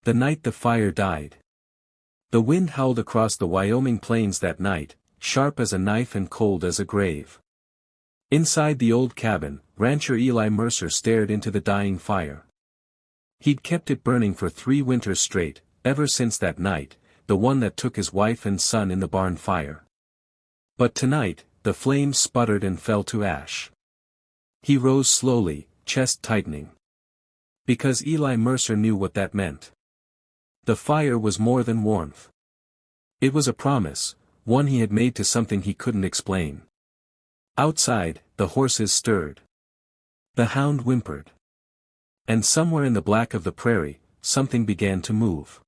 The night the fire died. The wind howled across the Wyoming plains that night, sharp as a knife and cold as a grave. Inside the old cabin, Rancher Eli Mercer stared into the dying fire. He'd kept it burning for 3 winters straight, ever since that night, the one that took his wife and son in the barn fire. But tonight, the flames sputtered and fell to ash. He rose slowly, chest tightening. Because Eli Mercer knew what that meant. The fire was more than warmth. It was a promise, one he had made to something he couldn't explain. Outside, the horses stirred. The hound whimpered. And somewhere in the black of the prairie, something began to move.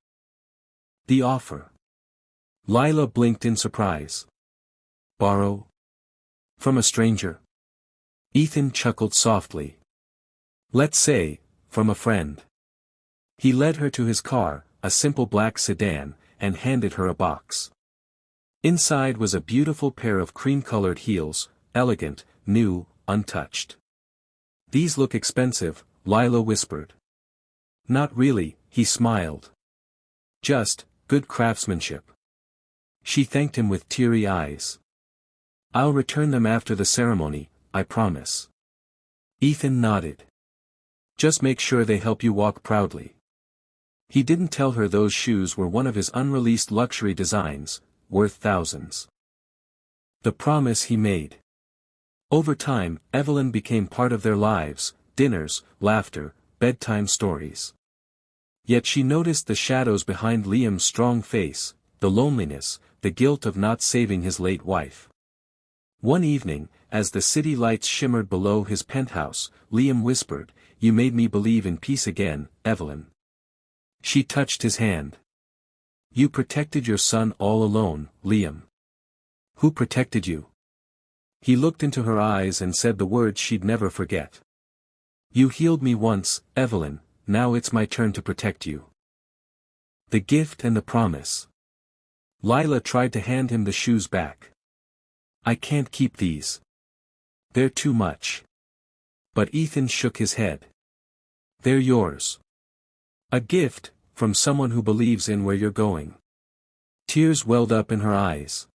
The offer. Lila blinked in surprise. Borrow? From a stranger? Ethan chuckled softly. Let's say, from a friend. He led her to his car, a simple black sedan, and handed her a box. Inside was a beautiful pair of cream-colored heels, elegant, new, untouched. These look expensive, Lila whispered. Not really, he smiled. Just, good craftsmanship. She thanked him with teary eyes. I'll return them after the ceremony, I promise. Ethan nodded. Just make sure they help you walk proudly. He didn't tell her those shoes were one of his unreleased luxury designs, worth thousands. The promise he made. Over time, Evelyn became part of their lives, dinners, laughter, bedtime stories. Yet she noticed the shadows behind Liam's strong face, the loneliness, the guilt of not saving his late wife. One evening, as the city lights shimmered below his penthouse, Liam whispered, "You made me believe in peace again, Evelyn." She touched his hand. "You protected your son all alone, Liam." "Who protected you?" He looked into her eyes and said the words she'd never forget. "You healed me once, Evelyn, now it's my turn to protect you." The gift and the promise. Lila tried to hand him the shoes back. "I can't keep these. They're too much." But Ethan shook his head. "They're yours. A gift, from someone who believes in where you're going." Tears welled up in her eyes.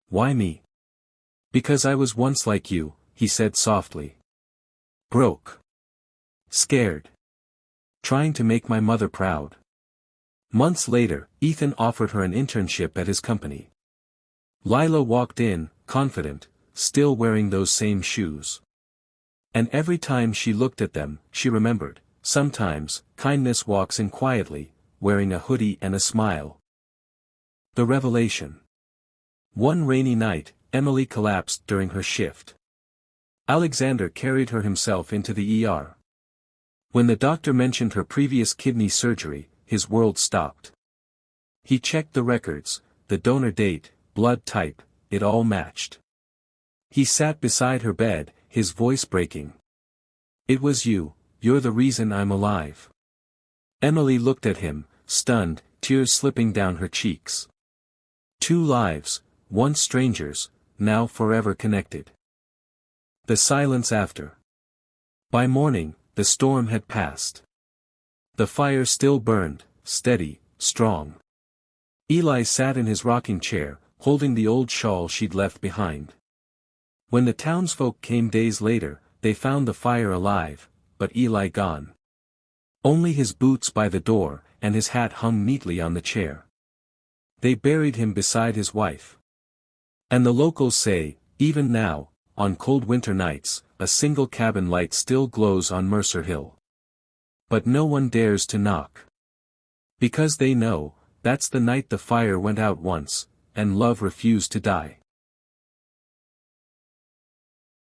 "Why me?" "Because I was once like you," he said softly. "Broke. Scared. Trying to make my mother proud." Months later, Ethan offered her an internship at his company. Lila walked in, confident, still wearing those same shoes. And every time she looked at them, she remembered, sometimes, kindness walks in quietly, wearing a hoodie and a smile. The revelation. One rainy night, Emily collapsed during her shift. Alexander carried her himself into the ER. When the doctor mentioned her previous kidney surgery, his world stopped. He checked the records, the donor date, blood type, it all matched. He sat beside her bed, his voice breaking. "It was you, you're the reason I'm alive." Emily looked at him, stunned, tears slipping down her cheeks. 2 lives, once strangers, now forever connected. The silence after. By morning, the storm had passed. The fire still burned, steady, strong. Eli sat in his rocking chair, holding the old shawl she'd left behind. When the townsfolk came days later, they found the fire alive, but Eli gone. Only his boots by the door, and his hat hung neatly on the chair. They buried him beside his wife. And the locals say, even now, on cold winter nights, a single cabin light still glows on Mercer Hill. But no one dares to knock. Because they know, that's the night the fire went out once, and love refused to die.